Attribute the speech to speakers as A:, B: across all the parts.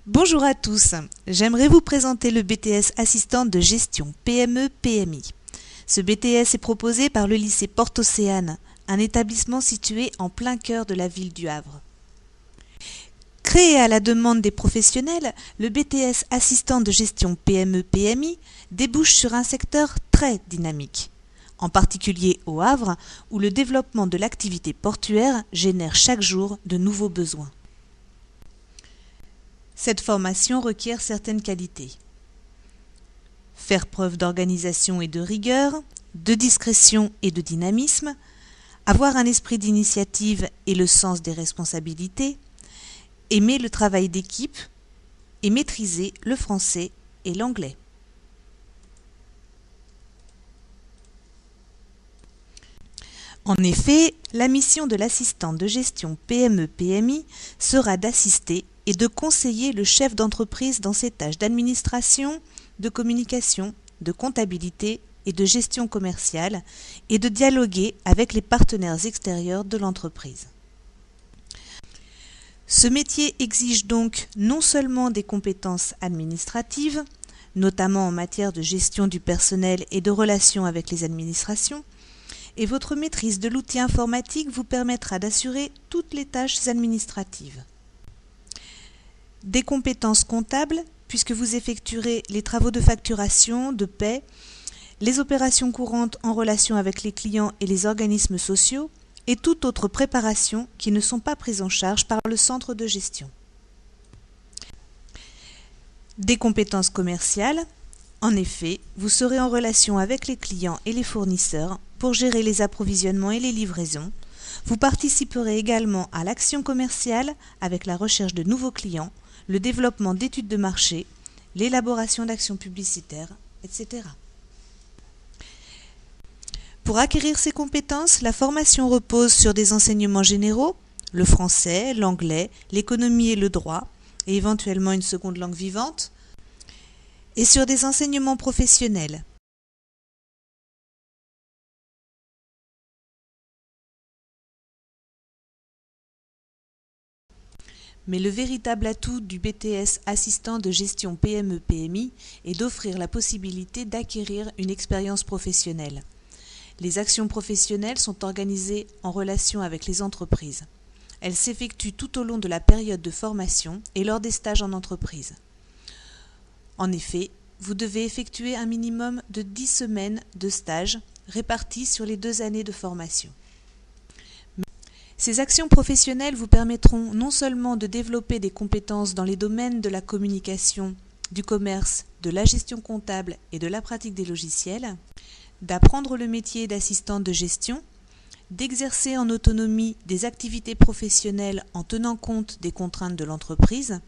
A: Bonjour à tous, j'aimerais vous présenter le BTS Assistante de gestion PME-PMI. Ce BTS est proposé par le lycée Porte Océane, un établissement situé en plein cœur de la ville du Havre. Créé à la demande des professionnels, le BTS Assistant de gestion PME-PMI débouche sur un secteur très dynamique, en particulier au Havre, où le développement de l'activité portuaire génère chaque jour de nouveaux besoins. Cette formation requiert certaines qualités. Faire preuve d'organisation et de rigueur, de discrétion et de dynamisme, avoir un esprit d'initiative et le sens des responsabilités, aimer le travail d'équipe et maîtriser le français et l'anglais. En effet, la mission de l'assistante de gestion PME-PMI sera d'assister et de conseiller le chef d'entreprise dans ses tâches d'administration, de communication, de comptabilité et de gestion commerciale et de dialoguer avec les partenaires extérieurs de l'entreprise. Ce métier exige donc non seulement des compétences administratives, notamment en matière de gestion du personnel et de relations avec les administrations, et votre maîtrise de l'outil informatique vous permettra d'assurer toutes les tâches administratives. Des compétences comptables, puisque vous effectuerez les travaux de facturation, de paie, les opérations courantes en relation avec les clients et les organismes sociaux, et toute autre préparation qui ne sont pas prises en charge par le centre de gestion. Des compétences commerciales. En effet, vous serez en relation avec les clients et les fournisseurs pour gérer les approvisionnements et les livraisons. Vous participerez également à l'action commerciale avec la recherche de nouveaux clients, le développement d'études de marché, l'élaboration d'actions publicitaires, etc. Pour acquérir ces compétences, la formation repose sur des enseignements généraux, le français, l'anglais, l'économie et le droit, et éventuellement une seconde langue vivante, et sur des enseignements professionnels. Mais le véritable atout du BTS Assistant de gestion PME-PMI est d'offrir la possibilité d'acquérir une expérience professionnelle. Les actions professionnelles sont organisées en relation avec les entreprises. Elles s'effectuent tout au long de la période de formation et lors des stages en entreprise. En effet, vous devez effectuer un minimum de 10 semaines de stage réparties sur les 2 années de formation. Ces actions professionnelles vous permettront non seulement de développer des compétences dans les domaines de la communication, du commerce, de la gestion comptable et de la pratique des logiciels, d'apprendre le métier d'assistante de gestion, d'exercer en autonomie des activités professionnelles en tenant compte des contraintes de l'entreprise,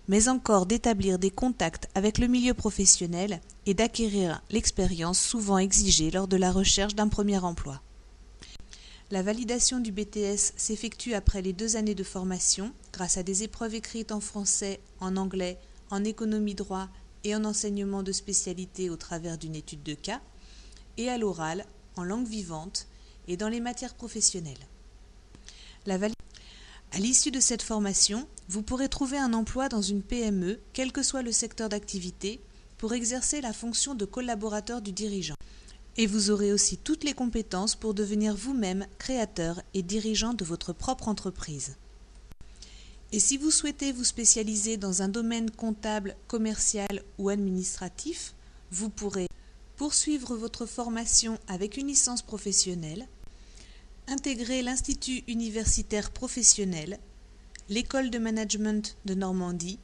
A: mais encore d'établir des contacts avec le milieu professionnel et d'acquérir l'expérience souvent exigée lors de la recherche d'un premier emploi. La validation du BTS s'effectue après les 2 années de formation grâce à des épreuves écrites en français, en anglais, en économie droit et en enseignement de spécialité au travers d'une étude de cas, et à l'oral, en langue vivante et dans les matières professionnelles. À l'issue de cette formation, vous pourrez trouver un emploi dans une PME, quel que soit le secteur d'activité, pour exercer la fonction de collaborateur du dirigeant. Et vous aurez aussi toutes les compétences pour devenir vous-même créateur et dirigeant de votre propre entreprise. Et si vous souhaitez vous spécialiser dans un domaine comptable, commercial ou administratif, vous pourrez poursuivre votre formation avec une licence professionnelle, intégrer l'Institut universitaire professionnel, l'école de management de Normandie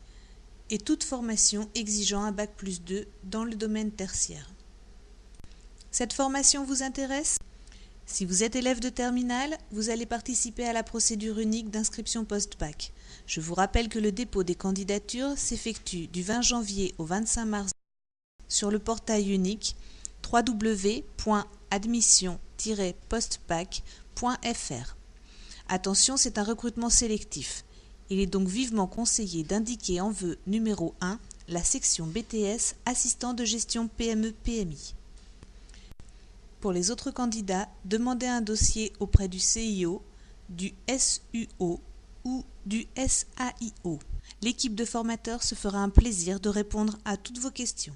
A: et toute formation exigeant un bac+2 dans le domaine tertiaire. Cette formation vous intéresse ? Si vous êtes élève de terminale, vous allez participer à la procédure unique d'inscription post-bac. Je vous rappelle que le dépôt des candidatures s'effectue du 20 janvier au 25 mars sur le portail unique www.admission-postbac.fr. Attention, c'est un recrutement sélectif. Il est donc vivement conseillé d'indiquer en vœu numéro 1 la section BTS Assistant de gestion PME-PMI. Pour les autres candidats, demandez un dossier auprès du CIO, du SUO ou du SAIO. L'équipe de formateurs se fera un plaisir de répondre à toutes vos questions.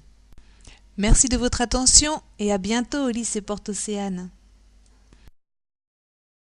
A: Merci de votre attention et à bientôt au lycée Porte Océane.